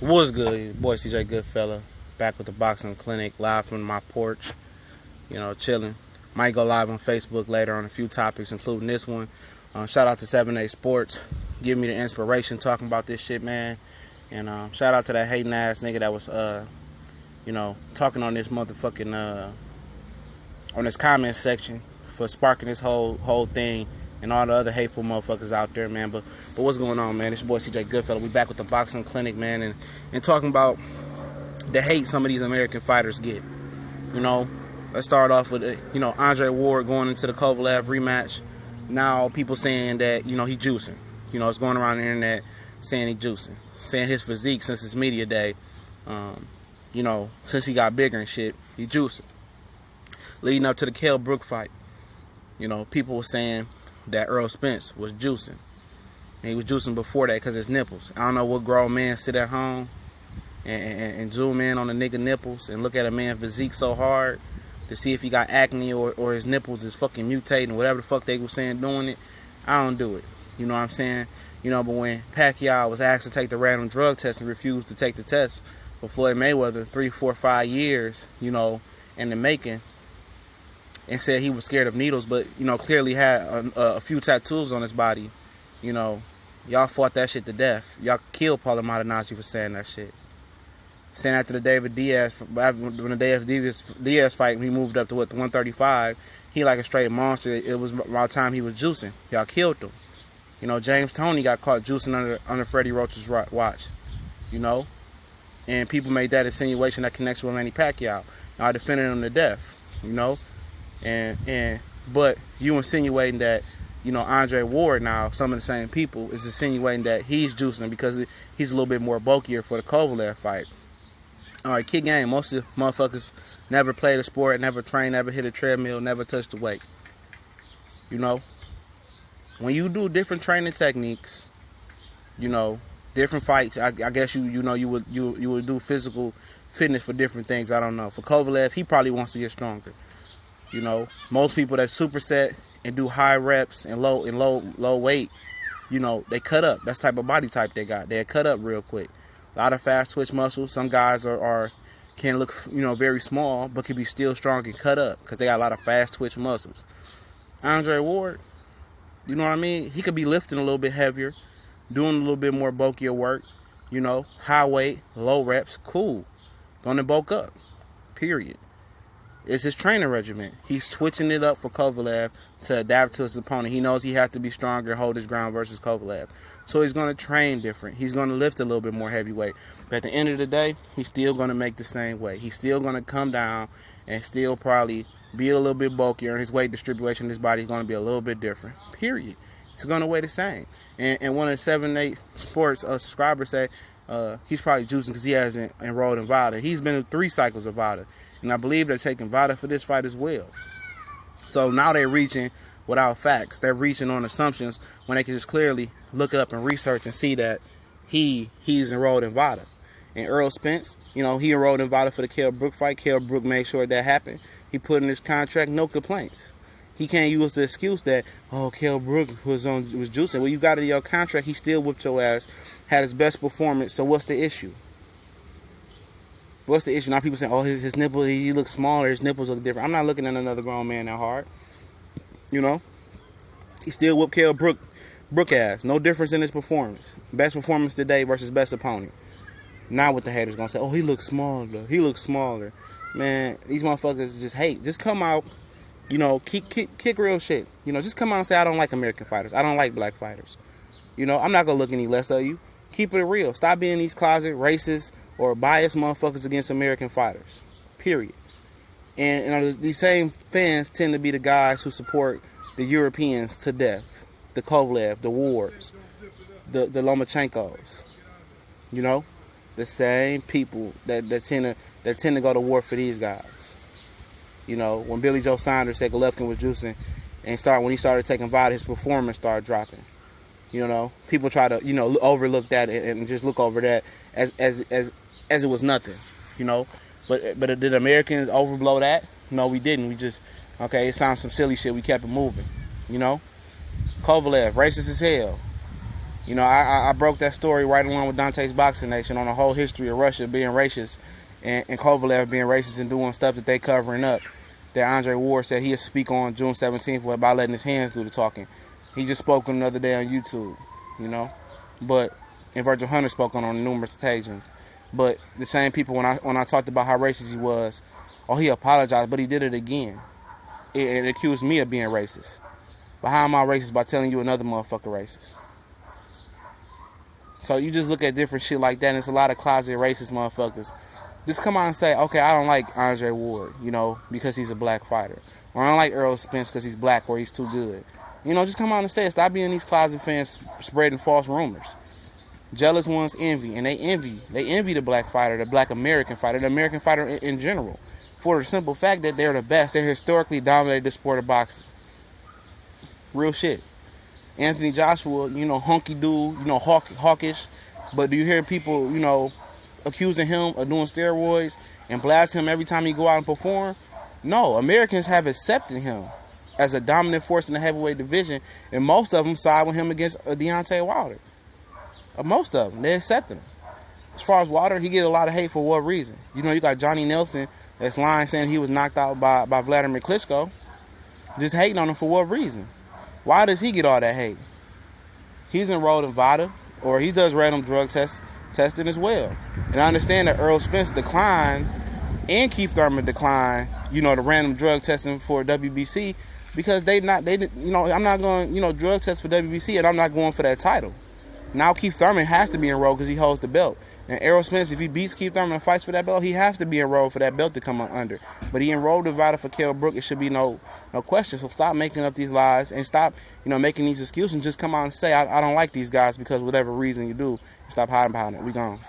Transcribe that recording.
What's good? Boy, CJ Goodfella, back with the boxing clinic, live from my porch, chilling. Might go live on Facebook later on a few topics, including this one. Shout out to 7A Sports, give me the inspiration talking about this shit, man. And shout out to that hating ass nigga that was, talking on this motherfucking, on this comment section for sparking this whole thing. And all the other hateful motherfuckers out there, man. But what's going on, man? It's your boy CJ Goodfella. We back with the boxing clinic, man, and talking about the hate some of these American fighters get. Let's start off with Andre Ward going into the Kovalev rematch. Now people saying that he juicing. It's going around the internet saying he juicing, saying his physique since his media day. Since he got bigger and shit, he juicing. Leading up to the Kell Brook fight, people were saying that Errol Spence was juicing. And he was juicing before that because his nipples. I don't know what grown man sit at home and zoom in on the nigga nipples and look at a man's physique so hard to see if he got acne or his nipples is fucking mutating, whatever the fuck they were saying doing it. I don't do it. You know what I'm saying? But when Pacquiao was asked to take the random drug test and refused to take the test for Floyd Mayweather 3, 4, 5 years, in the making, and said he was scared of needles, but, clearly had a few tattoos on his body. Y'all fought that shit to death. Y'all killed Paulo Maldonado for saying that shit. Saying after the David Diaz, when the Diaz fight, when he moved up to, the 135, he like a straight monster. It was about time he was juicing. Y'all killed him. James Toney got caught juicing under Freddie Roach's watch. And people made that insinuation that connects with Manny Pacquiao. I defended him to death, But you insinuating that, Andre Ward now, some of the same people, is insinuating that he's juicing because he's a little bit more bulkier for the Kovalev fight. All right, kid game. Most of the motherfuckers never played a sport, never trained, never hit a treadmill, never touched the weight. When you do different training techniques, different fights, I guess you would do physical fitness for different things. I don't know. For Kovalev, he probably wants to get stronger. Most people that superset and do high reps and low weight, they cut up. That's the type of body type they got. They cut up real quick. A lot of fast twitch muscles. Some guys can look, very small, but can be still strong and cut up because they got a lot of fast twitch muscles. Andre Ward, you know what I mean? He could be lifting a little bit heavier, doing a little bit more bulkier work, high weight, low reps, cool. Gonna bulk up, period. It's his training regimen. He's twitching it up for Kovalev to adapt to his opponent. He knows he has to be stronger, hold his ground versus Kovalev. So he's going to train different. He's going to lift a little bit more heavyweight. But at the end of the day, he's still going to make the same weight. He's still going to come down and still probably be a little bit bulkier. And his weight distribution in his body is going to be a little bit different. Period. It's going to weigh the same. And one of the 7-8 Sports subscribers say he's probably juicing because he hasn't enrolled in VADA. He's been through 3 cycles of VADA. And I believe they're taking VADA for this fight as well. So now they're reaching without facts. They're reaching on assumptions when they can just clearly look it up and research and see that he's enrolled in VADA. And Errol Spence, he enrolled in VADA for the Kell Brook fight. Kell Brook made sure that happened. He put in his contract, no complaints. He can't use the excuse that, Kell Brook was juicing. Well, you got it in your contract. He still whipped your ass, had his best performance. So what's the issue? What's the issue? Now people saying, his nipples, he looks smaller, his nipples look different. I'm not looking at another grown man that hard. He still whooped Kell Brook ass. No difference in his performance. Best performance today versus best opponent. Not what the haters gonna say, he looks smaller. He looks smaller. Man, these motherfuckers just hate. Just come out, kick real shit. Just come out and say, I don't like American fighters. I don't like black fighters. I'm not gonna look any less of you. Keep it real. Stop being these closet racist or biased motherfuckers against American fighters. Period. And these same fans tend to be the guys who support the Europeans to death. The Kovalev, the Wards, the Lomachenkos. The same people that tend to go to war for these guys. When Billy Joe Saunders said Golovkin was juicing and when he started taking VADA, his performance started dropping. People try to, overlook that and just look over that as it was nothing, But did Americans overblow that? No, we didn't. We just, it sounds some silly shit. We kept it moving, Kovalev, racist as hell. You know, I broke that story right along with Dante's Boxing Nation on the whole history of Russia being racist and Kovalev being racist and doing stuff that they covering up. That Andre Ward said he'll speak on June 17th by letting his hands do the talking. He just spoke on the other day on YouTube, you know. But and Virgil Hunter spoke on numerous occasions. But the same people when I talked about how racist he was, oh, he apologized, but he did it again. It accused me of being racist. But how am I racist? By telling you another motherfucker racist. So you just look at different shit like that, and it's a lot of closet racist motherfuckers. Just come out and say, okay, I don't like Andre Ward, you know, because he's a black fighter. Or I don't like Errol Spence because he's black or he's too good. You know, just come out and say it. Stop being these closet fans spreading false rumors. Jealous ones envy, and they envy the black fighter, the black American fighter, the American fighter in general, for the simple fact that they're the best. They historically dominated the sport of boxing. Real shit. Anthony Joshua, you know, hunky dude, you know, hawkish, but do you hear people, you know, accusing him of doing steroids and blast him every time he go out and perform? No, Americans have accepted him as a dominant force in the heavyweight division, and most of them side with him against Deontay Wilder. Most of them, they accepted him. As far as Wilder, he get a lot of hate for what reason? You know, you got Johnny Nelson that's lying saying he was knocked out by Vladimir Klitschko, just hating on him for what reason? Why does he get all that hate? He's enrolled in VADA, or he does random drug testing as well. And I understand that Errol Spence declined and Keith Thurman declined, you know, the random drug testing for WBC because I'm not going, you know, drug test for WBC and I'm not going for that title. Now Keith Thurman has to be enrolled because he holds the belt. And Errol Spence, if he beats Keith Thurman and fights for that belt, he has to be enrolled for that belt to come under. But he enrolled in VADA for Kell Brook. It should be no question. So stop making up these lies and stop, you know, making these excuses and just come out and say, I don't like these guys because whatever reason you do, stop hiding behind it. We gone.